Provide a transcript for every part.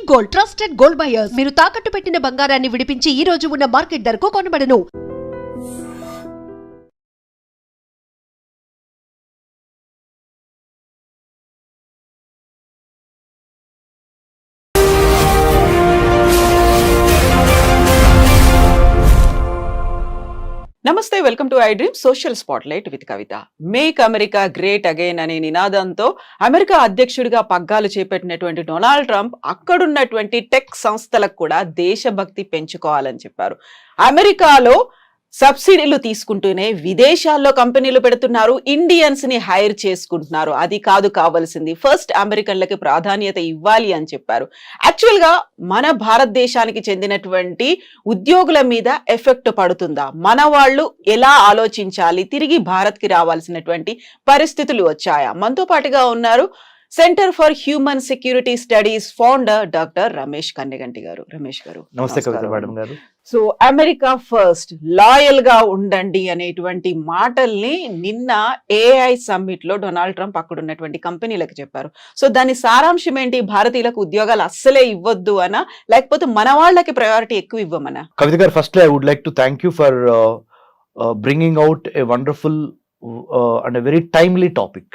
Gold, trusted gold buyers. మీరు తాకట్టు పెట్టిన బంగారాన్ని విడిపించి ఈ రోజు ఉన్న మార్కెట్ ధరకు కొనబడను. నమస్తే, welcome to I dream social spotlight with Kavitha. Make America great again అనే నినాదంతో అమెరికా అధ్యక్షుడిగా పగ్గాలు చేపట్టినటువంటి డొనాల్డ్ ట్రంప్ అక్కడున్నటువంటి టెక్ సంస్థలకు కూడా దేశభక్తి పెంచుకోవాలని చెప్పారు. అమెరికాలో సబ్సిడీలు తీసుకుంటూనే విదేశాల్లో కంపెనీలు పెడుతున్నారు, ఇండియన్స్ ని హైర్ చేసుకుంటున్నారు. అది కాదు కావాల్సింది, ఫస్ట్ అమెరికన్లకి ప్రాధాన్యత ఇవ్వాలి అని చెప్పారు. యాక్చువల్ గా మన భారతదేశానికి చెందినటువంటి ఉద్యోగుల మీద ఎఫెక్ట్ పడుతుందా? మన వాళ్ళు ఎలా ఆలోచించాలి? తిరిగి భారత్ కి రావాల్సినటువంటి పరిస్థితులు వచ్చాయా? మనతో పాటుగా ఉన్నారు centre for human security studies founder doctor Ramesh Kanneganti గారు. రమేష్ గారు నమస్తే కవిత మేడం గారు. సో అమెరికా ఫస్ట్, లాయల్ గా ఉండండి అనేటువంటి మాటల్ని నిన్న ఏఐ సమ్మిట్ లో డొనాల్డ్ ట్రంప్ అక్కడ ఉన్నటువంటి కంపెనీలకు చెప్పారు. సో దాని సారాంశం ఏంటి? భారతీయులకు ఉద్యోగాలు అస్సలే ఇవ్వద్దు అనా, లేకపోతే మన వాళ్ళకి ప్రయారిటీ ఎక్కువ ఇవ్వమనా? కవిత గారు, first I would like to thank you for bringing out a wonderful and very timely topic.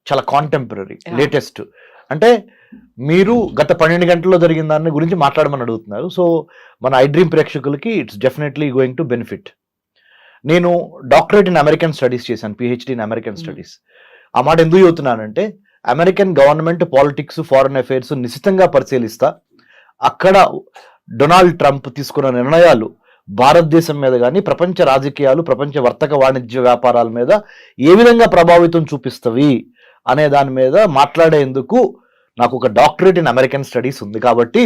చాలా కాంటెంపరీ, లేటెస్ట్. అంటే మీరు గత 12 గంటల్లో జరిగిన దాని గురించి మాట్లాడమని అడుగుతున్నారు. సో మన ఐ డ్రీమ్ ప్రేక్షకులకి it's definitely going to benefit. నేను డాక్టరేట్ ఇన్ అమెరికన్ స్టడీస్ చేశాను, పిహెచ్డి ఇన్ అమెరికన్ స్టడీస్. ఆ మాట ఎందుకు చెబుతున్నానంటే, American government politics, foreign affairs నిశితంగా పరిశీలిస్తా అక్కడ డొనాల్డ్ ట్రంప్ తీసుకున్న నిర్ణయాలు భారతదేశం మీద కానీ, ప్రపంచ రాజకీయాలు, ప్రపంచ వర్తక వాణిజ్య వ్యాపారాల మీద ఏ విధంగా ప్రభావితం చూపిస్తవి అనే దాని మీద మాట్లాడేందుకు నాకు ఒక డాక్టరేట్ ఇన్ అమెరికన్ స్టడీస్ ఉంది. కాబట్టి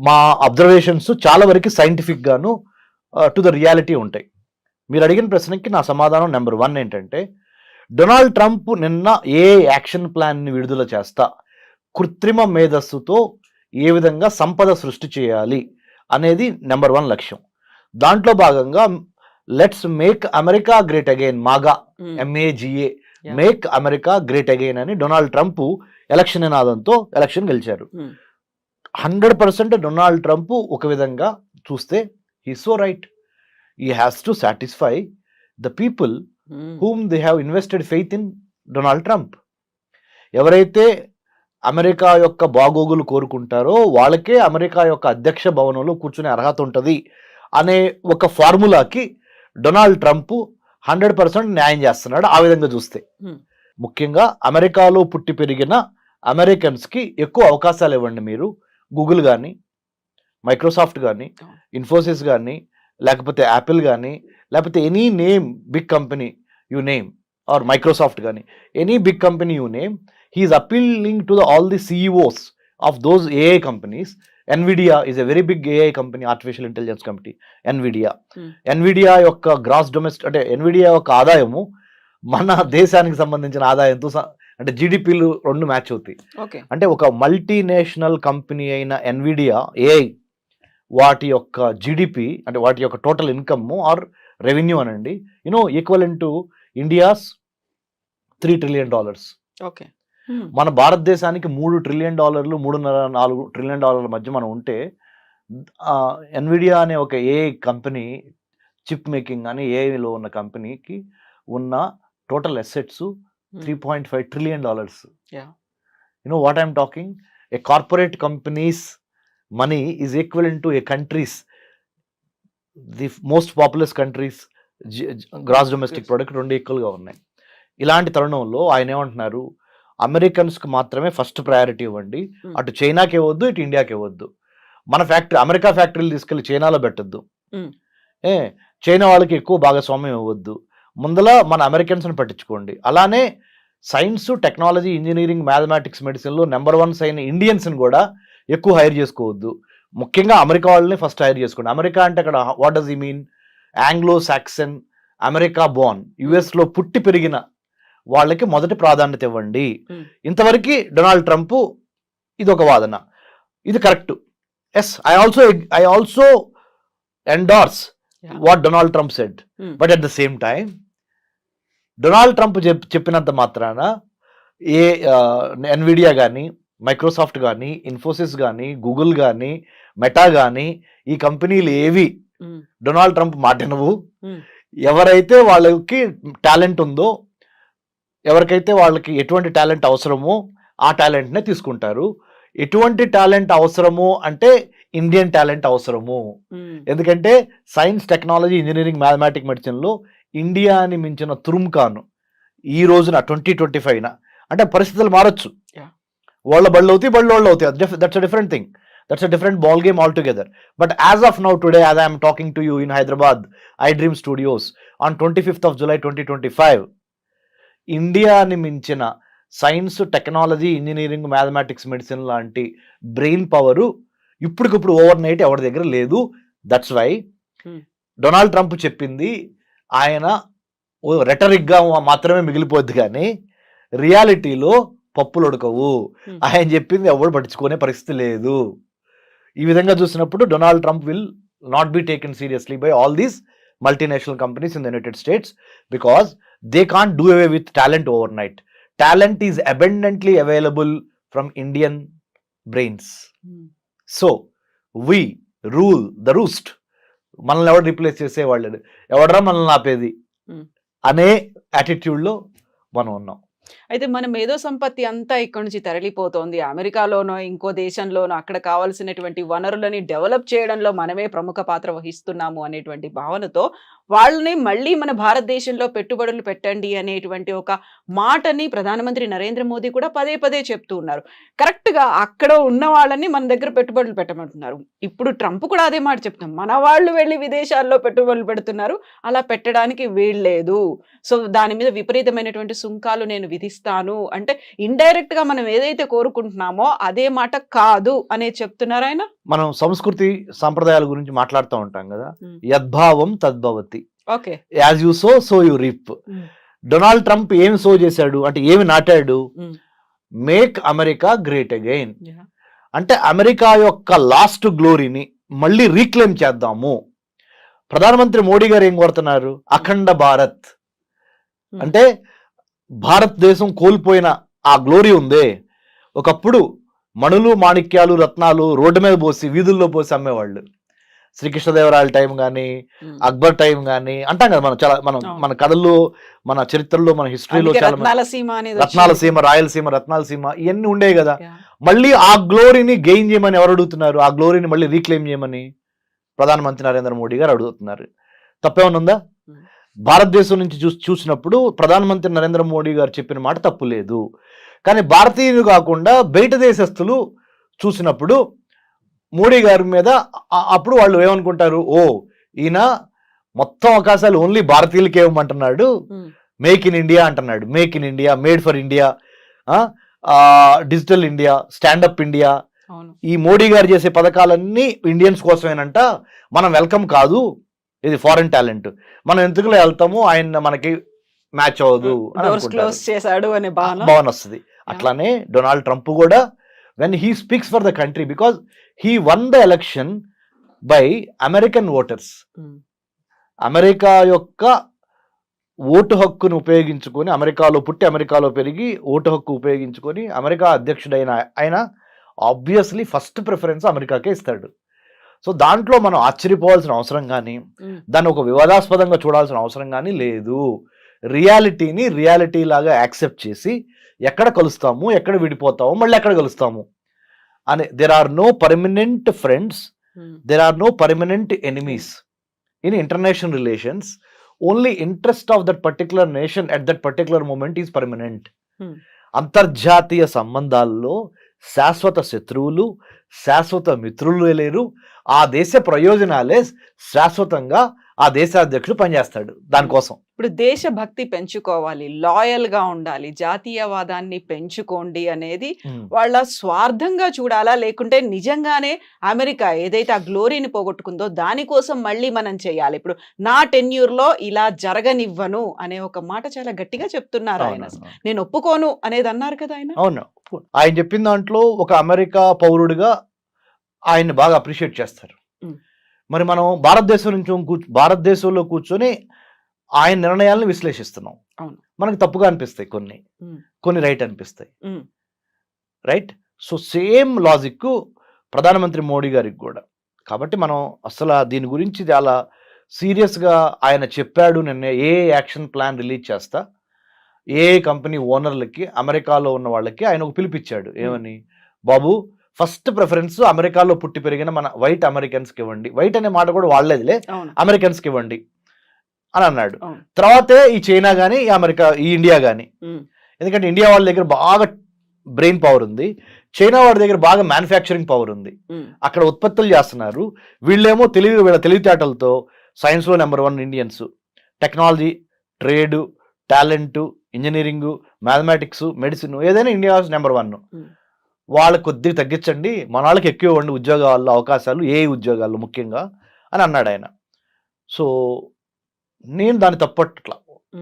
మా అబ్జర్వేషన్స్ చాలా వరకు సైంటిఫిక్ గాను టు ద రియాలిటీ ఉంటాయి. మీరు అడిగిన ప్రశ్నకి నా సమాధానం నెంబర్ 1 ఏంటంటే, డొనాల్డ్ ట్రంప్ నిన్న ఏ యాక్షన్ ప్లాన్ని విడుదల చేస్తా కృత్రిమ మేధస్సుతో ఏ విధంగా సంపద సృష్టి చేయాలి అనేది నెంబర్ 1 లక్ష్యం. దాంట్లో భాగంగా let's make America great again, MAGA MAGA, make America great again అని డొనాల్డ్ ట్రంప్ ఎలక్షన్ నినాదంతో ఎలక్షన్ గెలిచారు. 100% డొనాల్డ్ ట్రంప్ ఒక విధంగా చూస్తే he so right. He has to satisfy the people whom they have invested faith in Donald Trump. ఎవరైతే America యొక్క బాగోగులు కోరుకుంటారో వాళ్ళకే అమెరికా యొక్క అధ్యక్ష భవనంలో కూర్చునే అర్హత ఉంటుంది అనే ఒక ఫార్ములాకి డొనాల్డ్ ట్రంప్ 100% న్యాయం చేస్తున్నాడు. ఆ విధంగా చూస్తే ముఖ్యంగా అమెరికాలో పుట్టి పెరిగిన అమెరికన్స్కి ఎక్కువ అవకాశాలు ఇవ్వండి. మీరు గూగుల్ కానీ, మైక్రోసాఫ్ట్ కానీ, ఇన్ఫోసిస్ కానీ, లేకపోతే యాపిల్ కానీ, లేకపోతే any name big company you name, or Microsoft కానీ, any big company you name, he's appealing to all the CEOs of those AI companies. NVIDIA is a very big AI company, artificial intelligence company, NVIDIA యొక్క gross domestic అంటే NVIDIA యొక్క ఆదాయము మన దేశానికి సంబంధించిన ఆదాయంతో అంటే GDPలు 2 మ్యాచ్ అవుతాయి. అంటే ఒక మల్టీనేషనల్ కంపెనీ అయిన NVIDIA AI వాటి యొక్క GDP అంటే వాటి యొక్క టోటల్ ఇన్కమ్ ఆర్ రెవెన్యూ అనండి, ఈక్వలెంట్ టు ఇండియాస్ $3 trillion. మన భారతదేశానికి $3 trillion, $3.5-4 trillion మధ్య మనం ఉంటే, ఎన్విడియా అనే ఒక AI కంపెనీ, చిప్ మేకింగ్ అని ఏఐలో ఉన్న కంపెనీకి ఉన్న total assets $3.5 trillion. What I'm talking? A corporate companies money is equivalent to a country's, the most populous country's gross domestic product 2 ఈక్వల్గా ఉన్నాయి. ఇలాంటి తరుణంలో ఆయన ఏమంటున్నారు, అమెరికన్స్కి మాత్రమే ఫస్ట్ ప్రయారిటీ ఇవ్వండి, అటు చైనాకి ఇవ్వద్దు, ఇటు ఇండియాకి ఇవ్వద్దు. మన ఫ్యాక్టరీ, అమెరికా ఫ్యాక్టరీలు తీసుకెళ్లి చైనాలో పెట్టద్దు, చైనా వాళ్ళకి ఎక్కువ భాగస్వామ్యం ఇవ్వద్దు, ముందల మన అమెరికన్స్ని పట్టించుకోండి. అలానే సైన్స్, టెక్నాలజీ, ఇంజనీరింగ్, మ్యాథమెటిక్స్, మెడిసిన్లో నెంబర్ 1 అయిన ఇండియన్స్ని కూడా ఎక్కువ హైర్ చేసుకోవద్దు. ముఖ్యంగా అమెరికా వాళ్ళని ఫస్ట్ హైర్ చేసుకోండి. అమెరికా అంటే అక్కడ what does he mean? Anglo Saxon, America Born, యుఎస్లో పుట్టి పెరిగిన వాళ్ళకి మొదటి ప్రాధాన్యత ఇవ్వండి. ఇంతవరకు డొనాల్డ్ ట్రంప్ ఇది ఒక వాదన, ఇది correct. Yes, I also endorse what Donald Trump said. But at the same time Donald Trump చెప్పినంత మాత్రాన NVIDIA కానీ, మైక్రోసాఫ్ట్ కానీ, ఇన్ఫోసిస్ కానీ, గూగుల్ కానీ, మెటా కానీ, ఈ కంపెనీలు ఏవి డొనాల్డ్ ట్రంప్ మాట వినవు. ఎవరైతే వాళ్ళకి టాలెంట్ ఉందో, ఎవరికైతే వాళ్ళకి ఎటువంటి టాలెంట్ అవసరమో ఆ టాలెంట్నే తీసుకుంటారు. ఎటువంటి టాలెంట్ అవసరము అంటే ఇండియన్ టాలెంట్ అవసరము. ఎందుకంటే సైన్స్, టెక్నాలజీ, ఇంజనీరింగ్, మ్యాథమెటిక్, మెడిసిన్లో ఇండియాని మించిన తురుముకాను ఈ రోజున 2025 అంటే పరిస్థితులు మారచ్చు. వాళ్ళ బళ్ళు అవుతాయి, బళ్ళు వాళ్ళు అవుతాయి. That's a different thing. That's a different ball game all together. But as of now today, as I'm talking to you in Hyderabad I dream studios on 25th of July 2025, ఇండియాని మించిన science, technology, engineering, mathematics, medicine లాంటి brain power ఇప్పటికిప్పుడు over night ఎవరి దగ్గర లేదు. That's why Donald Trump చెప్పింది ఆయన రెటరిక్గా మాత్రమే మిగిలిపోద్ది, కానీ రియాలిటీలో పప్పులు ఉడకవు. ఆయన చెప్పింది ఎవరు పట్టించుకునే పరిస్థితి లేదు. ఈ విధంగా చూసినప్పుడు Donald Trump will not be taken seriously by all these multinational companies in the United States because they can't do away with talent overnight. Talent is abundantly available from Indian brains. So we rule the roost. మనల్ని ఎవరు replace చేసేవాళ్ళు, ఎవడరా మనల్ని ఆపేది అనే యాటిట్యూడ్లో మనం ఉన్నాం. అయితే మన మేధో సంపత్తి అంతా ఇక్కడ నుంచి తరలిపోతోంది. అమెరికాలోనో ఇంకో దేశంలోనో అక్కడ కావాల్సినటువంటి వనరులని డెవలప్ చేయడంలో మనమే ప్రముఖ పాత్ర వహిస్తున్నాము అనేటువంటి భావనతో వాళ్ళని మళ్ళీ మన భారతదేశంలో పెట్టుబడులు పెట్టండి అనేటువంటి ఒక మాటని ప్రధానమంత్రి నరేంద్ర మోదీ కూడా పదే పదే చెప్తూ ఉన్నారు. కరెక్ట్గా అక్కడ ఉన్న వాళ్ళని మన దగ్గర పెట్టుబడులు పెట్టమంటున్నారు. ఇప్పుడు ట్రంప్ కూడా అదే మాట చెప్తున్నాం, మన వాళ్ళు వెళ్ళి విదేశాల్లో పెట్టుబడులు పెడుతున్నారు, అలా పెట్టడానికి వీల్లేదు. సో దాని మీద విపరీతమైనటువంటి సుంకాలు నేను విధిస్తాను అంటే ఇండైరెక్ట్ గా మనం ఏదైతే కోరుకుంటున్నామో అదే మాట కాదు అనే చెప్తున్నారు ఆయన. మనం సంస్కృతి సంప్రదాయాల గురించి మాట్లాడుతూ ఉంటాం కదా, యద్భావం తద్భవతి, okay, as you sow so you reap. Donald Trump ఏమి సో చేశాడు అంటే, ఏమి నాటాడు? మేక్ అమెరికా గ్రేట్ అగైన్ అంటే అమెరికా యొక్క లాస్ట్ గ్లోరీని మళ్ళీ రీక్లెయిమ్ చేద్దాము. ప్రధానమంత్రి మోడీ గారు ఏం కోరుతున్నారు? అఖండ భారత్ అంటే భారతదేశం కోల్పోయిన ఆ గ్లోరీ ఉందే, ఒకప్పుడు మణులు, మాణిక్యాలు, రత్నాలు రోడ్డు మీద పోసి వీధుల్లో పోసి అమ్మేవాళ్ళు. శ్రీకృష్ణదేవరాయల టైం కానీ, అక్బర్ టైం కానీ అంటాం కదా మనం. చాలా మన కథల్లో, మన చరిత్రలో, మన హిస్టరీలో చాలా రత్నాలసీమ, రాయలసీమ, రత్నాలసీమ ఇవన్నీ ఉండేవి కదా. మళ్ళీ ఆ గ్లోరీని గెయిన్ చేయమని ఎవరు అడుగుతున్నారు? ఆ గ్లోరీని మళ్ళీ రీక్లెయిమ్ చేయమని ప్రధానమంత్రి నరేంద్ర మోడీ గారు అడుగుతున్నారు. తప్పేమన్నా ఉందా? భారతదేశం నుంచి చూసినప్పుడు ప్రధానమంత్రి నరేంద్ర మోడీ గారు చెప్పిన మాట తప్పు లేదు. కానీ భారతీయులు కాకుండా బయట దేశస్తులు చూసినప్పుడు మోడీ గారి మీద అప్పుడు వాళ్ళు ఏమనుకుంటారు? ఓ, ఈయన మొత్తం అవకాశాలు ఓన్లీ భారతీయులకే ఇవ్వమంటున్నాడు, మేక్ ఇన్ ఇండియా అంటున్నాడు. Make in India, made for India, digital India, stand up India, ఈ మోడీ గారు చేసే పథకాలన్నీ ఇండియన్స్ కోసమేనంట. మనం వెల్కమ్ కాదు, ఇది ఫారెన్ టాలెంట్, మనం ఎందుకులో వెళ్తాము, ఆయన మనకి మ్యాచ్ అవ్వదు అని భావన వస్తుంది. అట్లానే డొనాల్డ్ ట్రంప్ కూడా when he speaks for the country, because he one the election by American voters. America యొక్క ఓటు హక్కును ఉపయోగించుకొని, అమెరికాలో పుట్టి అమెరికాలో పెరిగి ఓటు హక్కు ఉపయోగించుకొని అమెరికా అధ్యక్షుడైన ఆయన ఆబ్వియస్లీ ఫస్ట్ ప్రిఫరెన్స్ అమెరికాకే ఇస్తాడు. సో దాంట్లో మనం ఆశ్చర్యపోవాల్సిన అవసరం కానీ, దాన్ని ఒక వివాదాస్పదంగా చూడాల్సిన అవసరం కానీ లేదు. రియాలిటీని రియాలిటీ లాగా యాక్సెప్ట్ చేసి ఎక్కడ కలుస్తాము, ఎక్కడ విడిపోతాము, మళ్ళీ ఎక్కడ కలుస్తాము అని. There are no permanent friends, there are no permanent enemies in international relations. Only interest of that particular nation at that particular moment is permanent. అంతర్జాతీయ సంబంధాల్లో శాశ్వత శత్రువులు, శాశ్వత మిత్రులు లేరు. ఆ దేశ ప్రయోజనాలే శాశ్వతంగా ఆ దేశాధ్యక్షుడు పనిచేస్తాడు దానికోసం. ఇప్పుడు దేశభక్తి పెంచుకోవాలి, లాయల్ గా ఉండాలి, జాతీయవాదాన్ని పెంచుకోండి అనేది వాళ్ళ స్వార్థంగా చూడాలా, లేకుంటే నిజంగానే అమెరికా ఏదైతే ఆ గ్లోరీని పోగొట్టుకుందో దానికోసం మళ్ళీ మనం చేయాలి? ఇప్పుడు నా టెన్యూర్ లో ఇలా జరగనివ్వను అనే ఒక మాట చాలా గట్టిగా చెప్తున్నారు ఆయన. నేను ఒప్పుకోను అనేది అన్నారు కదా ఆయన. అవును, ఆయన చెప్పిన దాంట్లో ఒక అమెరికా పౌరుడిగా ఆయన్ని బాగా అప్రిషియేట్ చేస్తారు. మరి మనం భారతదేశంలో కూర్చొని ఆయన నిర్ణయాలను విశ్లేషిస్తున్నాం. మనకు తప్పుగా అనిపిస్తాయి కొన్ని రైట్ అనిపిస్తాయి. రైట్, సో సేమ్ లాజిక్ ప్రధానమంత్రి మోడీ గారికి కూడా. కాబట్టి మనం అసలు దీని గురించి చాలా సీరియస్గా ఆయన చెప్పాడు. నిన్న ఏ యాక్షన్ ప్లాన్ రిలీజ్ చేస్తా, ఏ కంపెనీ ఓనర్లకి అమెరికాలో ఉన్న వాళ్ళకి ఆయన ఒక పిలిపించాడు. ఏమని, బాబు ఫస్ట్ ప్రిఫరెన్స్ అమెరికాలో పుట్టి పెరిగిన మన వైట్ అమెరికన్స్కి ఇవ్వండి, వైట్ అనే మాట కూడా వాడలేదులే, అమెరికన్స్కి ఇవ్వండి అని అన్నాడు. తర్వాతే ఈ చైనా కానీ ఈ ఇండియా కానీ, ఎందుకంటే ఇండియా వాళ్ళ దగ్గర బాగా బ్రెయిన్ పవర్ ఉంది, చైనా వాడి దగ్గర బాగా మ్యానుఫ్యాక్చరింగ్ పవర్ ఉంది, అక్కడ ఉత్పత్తులు చేస్తున్నారు. వీళ్ళేమో వీళ్ళ తెలివితేటలతో సైన్స్లో number 1 Indians, technology, trade, talent, engineering, mathematics, medicine, ఏదైనా ఇండియా నెంబర్ 1. వాళ్ళకి కొద్దిగా తగ్గించండి, మన వాళ్ళకి ఎక్కువ ఇవ్వండి ఉద్యోగాల్లో అవకాశాలు, ఏ ఉద్యోగాల్లో ముఖ్యంగా అని అన్నాడు ఆయన. సో నేను దాన్ని తప్పట్లా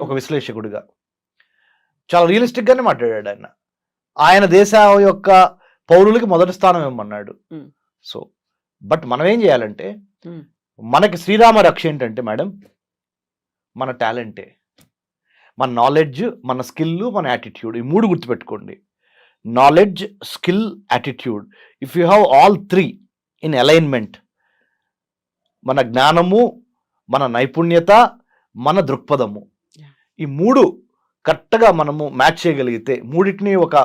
ఒక విశ్లేషకుడిగా, చాలా రియలిస్టిక్గానే మాట్లాడాడు ఆయన. ఆయన దేశం యొక్క పౌరులకి మొదటి స్థానం ఇవ్వమన్నాడు. సో బట్ మనం ఏం చేయాలంటే, మనకి శ్రీరామ రక్ష ఏంటంటే మేడం, మన టాలెంటే, మన నాలెడ్జ్, మన స్కిల్, మన యాటిట్యూడ్, ఈ 3 గుర్తుపెట్టుకోండి. Knowledge, skill, attitude. If you have all 3 in alignment, మన జ్ఞానము, మన నైపుణ్యత, మన దృక్పథము, ఈ 3 కరెక్ట్గా మనము మ్యాచ్ చేయగలిగితే, 3టిని ఒక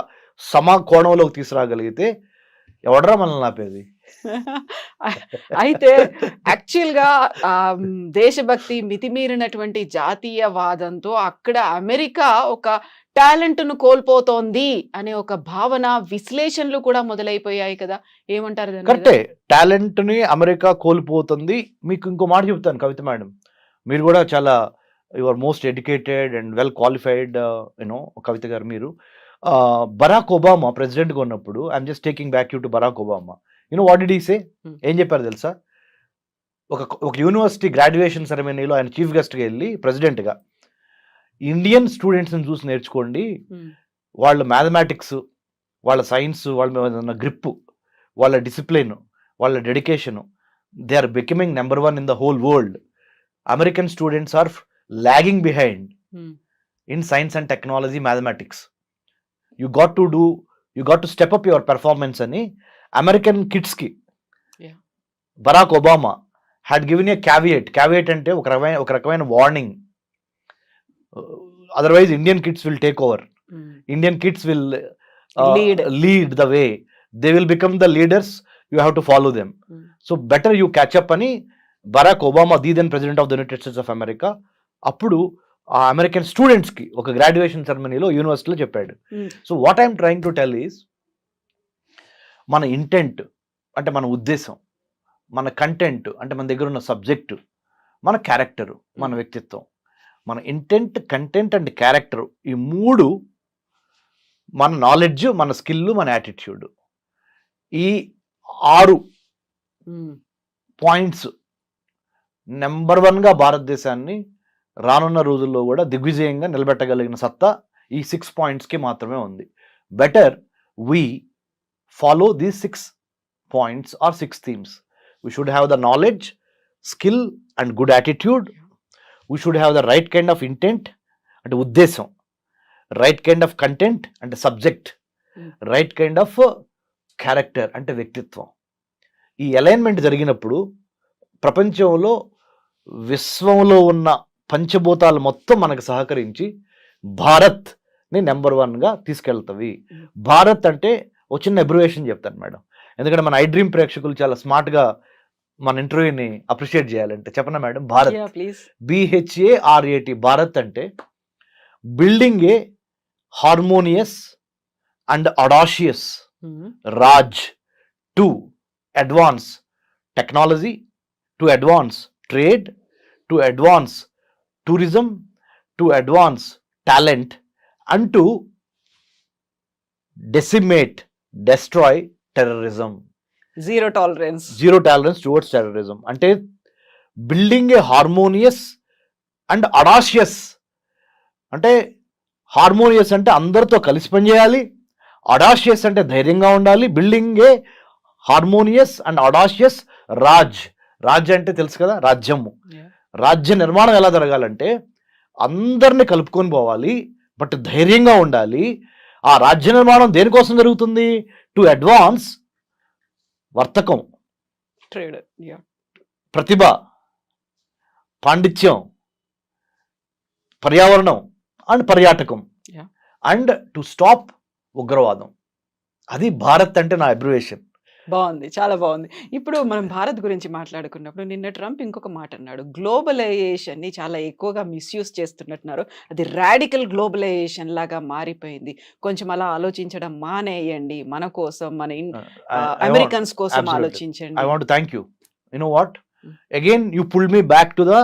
సమకోణంలోకి తీసుకురాగలిగితే ఎవడరా మనల్ని ఆపేది? అయితే యాక్చువల్గా దేశభక్తి, మితిమీరినటువంటి జాతీయవాదంతో అక్కడ అమెరికా ఒక టాలెంట్ ను కోల్పోతోంది అనే ఒక భావన, విశ్లేషణలు కూడా మొదలైపోయాయి కదా, ఏమంటారు? కరెక్టే, టాలెంట్ ని అమెరికా కోల్పోతుంది. మీకు ఇంకో మాట చెప్తాను కవిత మేడం, మీరు కూడా చాలా your most educated and well qualified Kavitha garu. మీరు బరాక్ ఒబామా ప్రెసిడెంట్గా ఉన్నప్పుడు, I'm just taking back you to Barack Obama, what did he say? ఏం చెప్పారు తెలుసా? ఒక యూనివర్సిటీ గ్రాడ్యుయేషన్ సెరమనీలో ఆయన చీఫ్ గెస్ట్గా వెళ్ళి ప్రెసిడెంట్గా, ఇండియన్ స్టూడెంట్స్ని చూసి నేర్చుకోండి, వాళ్ళ మ్యాథమెటిక్స్, వాళ్ళ సైన్స్, వాళ్ళ గ్రిప్, వాళ్ళ డిసిప్లిన్, వాళ్ళ dedication, they are becoming number 1 in the whole world. American students are lagging behind in science and technology, mathematics. You got to step up your performance అని American కిడ్స్కి Barack Obama had given a caveat అంటే ఒక రకమైన warning. Otherwise Indian kids will take over, Indian kids will lead the way, they will become the leaders, you have to follow them. So better you catch up అని Barack Obama, the then president of the United States of America, అప్పుడు ఆ American స్టూడెంట్స్కి ఒక graduation సెరమనీలో యూనివర్సిటీలో చెప్పాడు. So what I'm trying to tell is, మన intent అంటే మన ఉద్దేశం, మన కంటెంట్ అంటే మన దగ్గర ఉన్న సబ్జెక్టు, మన క్యారెక్టరు, మన వ్యక్తిత్వం, మన ఇంటెంట్, కంటెంట్ అండ్ క్యారెక్టర్, ఈ 3, మన నాలెడ్జ్, మన స్కిల్, మన యాటిట్యూడ్, ఈ 6 పాయింట్స్ నెంబర్ 1గా భారతదేశాన్ని రానున్న రోజుల్లో కూడా దిగ్విజయంగా నిలబెట్టగలిగిన సత్తా ఈ 6 పాయింట్స్కి మాత్రమే ఉంది. Better we follow these 6 points or 6 themes. We should have the knowledge, skill and good attitude. We should have the right kind of intent and uddesam, right kind of content and subject, right kind of character and వ్యక్తిత్వం. ఈ alignment జరిగినప్పుడు ప్రపంచంలో, విశ్వంలో ఉన్న పంచభూతాలు మొత్తం మనకు సహకరించి భారత్ని నెంబర్ 1గా తీసుకెళ్తవి. భారత్ అంటే ఒక చిన్న అబ్రివేషన్ చెప్తాను మేడం, ఎందుకంటే మన ఐ డ్రీమ్ ప్రేక్షకులు చాలా స్మార్ట్గా మన ఇంటర్వ్యూని అప్రిషియేట్ చేయాలంటే చెప్పనా మేడం? భారత్, BHARAT. భారత్ అంటే building a harmonious and audacious Raj to advance technology, to advance trade, to advance tourism, to advance talent and to decimate, destroy terrorism. Zero tolerance towards terrorism. అంటే building a harmonious and audacious, అంటే harmonious అంటే అందరితో కలిసి పనిచేయాలి, audacious అంటే ధైర్యంగా ఉండాలి. Building a harmonious and audacious Raj అంటే తెలుసు కదా, రాజ్యము. రాజ్య నిర్మాణం ఎలా జరగాలంటే అందరిని కలుపుకొని పోవాలి, బట్ ధైర్యంగా ఉండాలి. ఆ రాజ్య నిర్మాణం దేనికోసం జరుగుతుంది? టు అడ్వాన్స్ వర్తకం, ట్రేడ్, ప్రతిభ, పాండిత్యం, పర్యావరణం అండ్ పర్యాటకం, Yeah. అండ్ టు స్టాప్ ఉగ్రవాదం. అది భారత్ అంటే నా అబ్రివేషన్. బాగుంది, చాలా బాగుంది. ఇప్పుడు మనం భారత్ గురించి మాట్లాడుకున్నప్పుడు నిన్న ట్రంప్ ఇంకొక మాట అన్నాడు, గ్లోబలైజేషన్ ని చాలా ఎక్కువగా మిస్యూజ్ చేస్తున్నట్టున్నారు, అది రాడికల్ గ్లోబలైజేషన్ లాగా మారిపోయింది, కొంచెం అలా ఆలోచించడం మానేయండి, మన కోసం, మన అమెరికన్స్ కోసం ఆలోచించండి. I want to thank you. You know what? Again, you pulled me back to the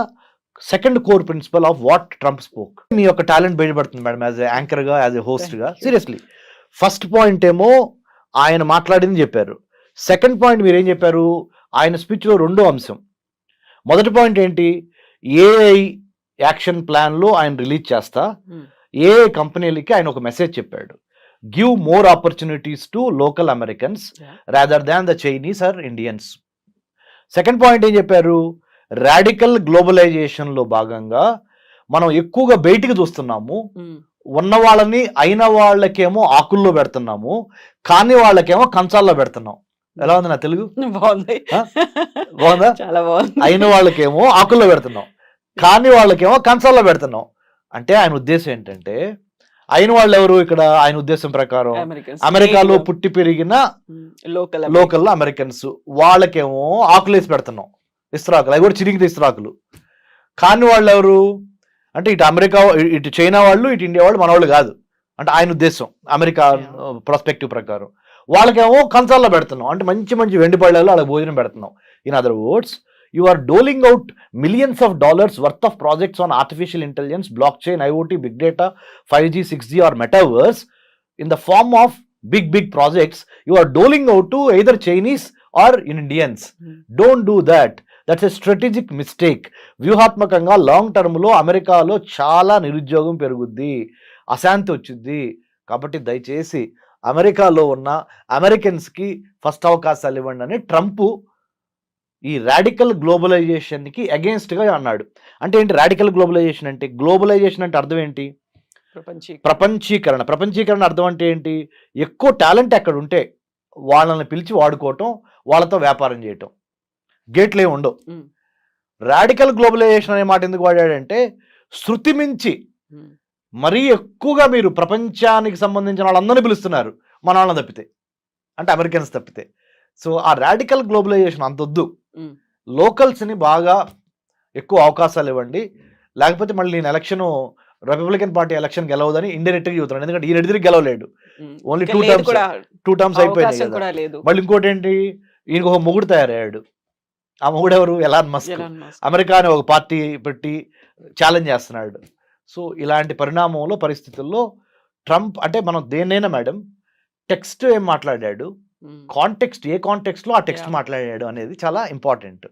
second core principle of what Trump spoke. మీ యొక్క టాలెంట్ బయటపడుతుంది మేడం, యాజ్ ఎ యాంకర్ గా, యాజ్ ఎ హోస్ట్ గా. Thank you. Seriously, first point ఏమో ఆయన మాట్లాడింది చెప్పారు. Second point మీరు ఏం చెప్పారు? ఆయన స్పీచ్ లో రెండో అంశం. మొదటి పాయింట్ ఏంటి? ఏఐ యాక్షన్ ప్లాన్ లో ఆయన రిలీజ్ చేస్తా Hmm. ఏఐ కంపెనీలకి ఆయన ఒక మెసేజ్ చెప్పాడు, give more opportunities to local Americans Yeah. Rather than the Chinese or Indians. Second point ఏం చెప్పారు? రాడికల్ గ్లోబలైజేషన్ లో భాగంగా మనం ఎక్కువగా బయటికి చూస్తున్నాము, Hmm. ఉన్న వాళ్ళని అయిన వాళ్ళకేమో ఆకుల్లో పెడుతున్నాము, కాని వాళ్ళకేమో కంచాల్లో పెడుతున్నాం. ఎలా ఉంది నా తెలుగు? బాగుంది, బాగుందా? చాలా బాగుంది. అయిన వాళ్ళకేమో ఆకుల్లో పెడుతున్నాం, కాని వాళ్ళకేమో కంచాల్లో పెడుతున్నాం. అంటే ఆయన ఉద్దేశం ఏంటంటే, అయిన వాళ్ళు ఎవరు ఇక్కడ? ఆయన ఉద్దేశం ప్రకారం అమెరికాలో పుట్టి పెరిగిన లోకల్ అమెరికన్స్, వాళ్ళకేమో ఆకులేసి పెడుతున్నాం, ఇస్త్రాకులు, అవి కూడా చిరిగిన ఇస్త్రాకులు. కాని వాళ్ళు ఎవరు అంటే, ఇటు అమెరికా, ఇటు చైనా వాళ్ళు, ఇటు ఇండియా వాళ్ళు మన వాళ్ళు కాదు. అంటే ఆయన ఉద్దేశం అమెరికా ప్రాస్పెక్టివ్ ప్రకారం. వాళ్ళకేమో కంచాల్లో పెడుతున్నాం, అంటే మంచి మంచి వెండి పళ్ళలో వాళ్ళకి భోజనం పెడుతున్నాం. In other words, you are doling out millions of dollars worth of projects on artificial intelligence, blockchain, IoT, big data, 5G, 6G or metaverse in the form of big projects. You are doling out to either Chinese or Indians. Don't do that. That's a strategic mistake. వ్యూహాత్మకంగా long term లో అమెరికాలో చాలా నిరుద్యోగం పెరుగుద్ది, అశాంతి వచ్చింది. కాబట్టి దయచేసి అమెరికాలో ఉన్న అమెరికన్స్ కి ఫస్ట్ అవకాశాలు ఇవ్వండి అని ట్రంప్ ఈ రాడికల్ గ్లోబలైజేషన్ కి అగేన్స్ట్ గా అన్నాడు. అంటే ఏంటి రాడికల్ గ్లోబలైజేషన్ అంటే? గ్లోబలైజేషన్ అంటే అర్థం ఏంటి? ప్రపంచీకరణ. ప్రపంచీకరణ అర్థం అంటే ఏంటి? ఎక్కువ టాలెంట్ ఎక్కడ ఉంటే వాళ్ళని పిలిచి వాడుకోవటం, వాళ్ళతో వ్యాపారం చేయటం, గేట్లు ఏమి ఉండవు. రాడికల్ గ్లోబలైజేషన్ అనే మాట ఎందుకు వాడాడంటే, శృతి మించి మరీ ఎక్కువగా మీరు ప్రపంచానికి సంబంధించిన వాళ్ళందరినీ పిలుస్తున్నారు, మన వాళ్ళని తప్పితే, అంటే అమెరికన్స్ తప్పితే. సో ఆ రాడికల్ గ్లోబలైజేషన్ అంతొద్దు, లోకల్స్ని బాగా ఎక్కువ అవకాశాలు ఇవ్వండి, లేకపోతే మళ్ళీ నేను ఎలక్షన్ రిపబ్లికన్ పార్టీ ఎలక్షన్ గెలవదని ఇండైరెక్ట్గా చెబుతున్నాను. ఎందుకంటే ఈయన ఎదురు గెలవలేడు, ఓన్లీ టూ టర్మ్స్ అయిపోయింది కదా. మళ్ళీ ఇంకోటి ఏంటి, ఈయనకు ఒక మొగుడు తయారయ్యాడు. ఆ మొగుడు ఎవరు? Elon Musk. అమెరికా అని ఒక పార్టీ పెట్టి ఛాలెంజ్ చేస్తున్నాడు. సో ఇలాంటి పరిస్థితుల్లో ట్రంప్ అంటే, మనం దేన్నైనా మేడం టెక్స్ట్ ఏం మాట్లాడాడు, కాంటెక్స్ట్ ఏ కాంటెక్స్ట్లో ఆ టెక్స్ట్ మాట్లాడాడు అనేది చాలా ఇంపార్టెంట్.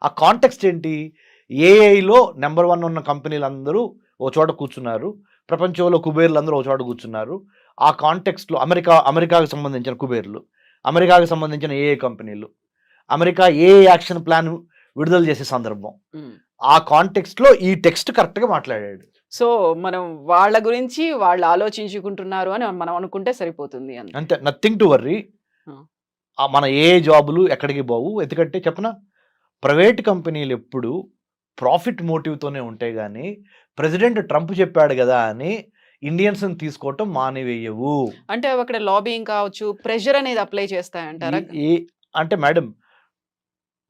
ఆ కాంటెక్స్ట్ ఏంటి? ఏఐలో నెంబర్ 1 ఉన్న కంపెనీలందరూ ఓ చోట కూర్చున్నారు, ప్రపంచంలో కుబేర్లు అందరూ ఓ చోట కూర్చున్నారు. ఆ కాంటెక్స్ట్లో అమెరికాకు సంబంధించిన కుబేర్లు, అమెరికాకు సంబంధించిన ఏఐ కంపెనీలు, అమెరికా ఏ యాక్షన్ ప్లాన్ విడుదల చేసే సందర్భం, ఆ కాంటెక్స్ట్లో ఈ టెక్స్ట్ కరెక్ట్గా మాట్లాడాడు. సో మనం వాళ్ళ గురించి వాళ్ళు ఆలోచించుకుంటున్నారు అని మనం అనుకుంటే సరిపోతుంది అంతే, నథింగ్ టు వర్రీ. మన ఏ జాబులు ఎక్కడికి పోవు. ఎందుకంటే చెప్పనా, ప్రైవేట్ కంపెనీలు ఎప్పుడు ప్రాఫిట్ మోటివ్తోనే ఉంటాయి, కానీ ప్రెసిడెంట్ ట్రంప్ చెప్పాడు కదా అని ఇండియన్స్ని తీసుకోవటం మానివేయవు. అంటే అక్కడ లాబింగ్ కావచ్చు, ప్రెషర్ అనేది అప్లై చేస్తాయంటారా? అంటే మేడం,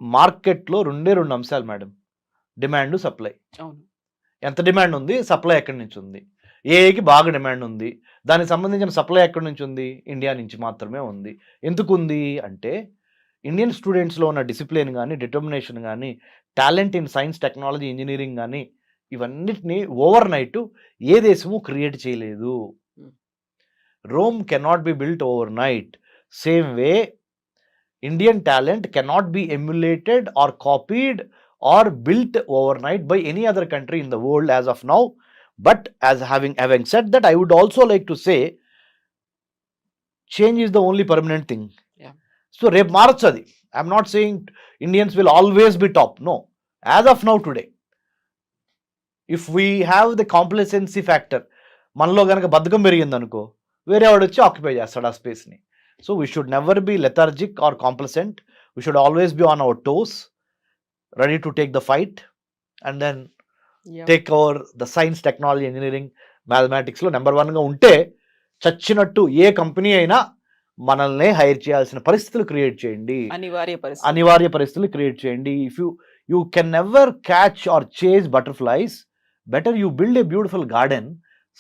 మార్కెట్లో రెండు అంశాలు మేడం, డిమాండ్, సప్లై. అవును, ఎంత డిమాండ్ ఉంది, సప్లై ఎక్కడి నుంచి ఉంది. ఏఐకి బాగా డిమాండ్ ఉంది, దానికి సంబంధించిన సప్లై ఎక్కడి నుంచి ఉంది? ఇండియా నుంచి మాత్రమే ఉంది. ఎందుకు ఉంది అంటే, ఇండియన్ స్టూడెంట్స్లో ఉన్న డిసిప్లిన్ కానీ, డిటర్మినేషన్ కానీ, talent in science, technology, engineering కానీ, ఇవన్నిటిని ఓవర్ నైట్ ఏ దేశము క్రియేట్ చేయలేదు. Rome cannot be built overnight. Same way Indian talent cannot be emulated or copied or built overnight by any other country in the world as of now. But as having said that, I would also like to say, change is the only permanent thing. Yeah. So rep marchadi, I'm not saying Indians will always be top, no. As of now today, if we have the complacency factor, మనలో గనక బద్ధకం పెరిగింది అనుకో, వేరే వాడు వచ్చి occupy చేస్తాడు ఆ స్పేస్ని. So we should never be lethargic or complacent. We should always be on our toes, ready to take the fight and then take over the science, technology, engineering, మ్యాథమెటిక్స్లో నెంబర్ 1గా ఉంటే చచ్చినట్టు ఏ కంపెనీ అయినా మనల్ని hire చేయాల్సిన పరిస్థితులు create చేయండి, అనివార్య పరిస్థితులు క్రియేట్ చేయండి. If you can never catch or chase butterflies, better you build a beautiful garden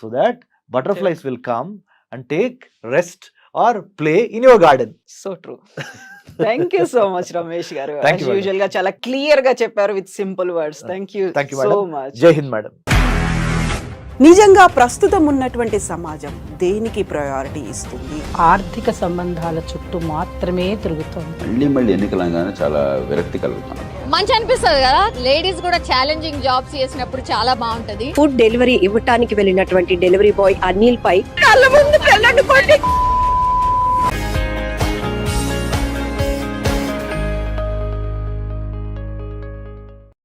so that butterflies will come and take rest or play in your garden. So true. Thank you so much Ramesh గారు. Thank you, usual గా చాలా clear గా చెప్పారు with simple words. Thank you so much. Jai Hind madam. నిజంగా ప్రస్తుతం ఉన్నటువంటి సమాజం దేనికి ప్రయారిటీ ఇస్తుంది? ఆర్థిక సంబంధాల చుట్టూ మాత్రమే తిరుగుతుంది. మళ్ళీ ఎన్నికలంగానే చాలా విరక్తి కలుగుతాను. మంచి అనిపిస్తుంది కదా, లేడీస్ కూడా ఛాలెంజింగ్ జాబ్స్ చేసినప్పుడు చాలా బాగుంటది. ఫుడ్ డెలివరీ ఇవ్వటానికి వెళ్ళినటువంటి డెలివరీ బాయ్ అనిల్ పై కళ్ళ ముందు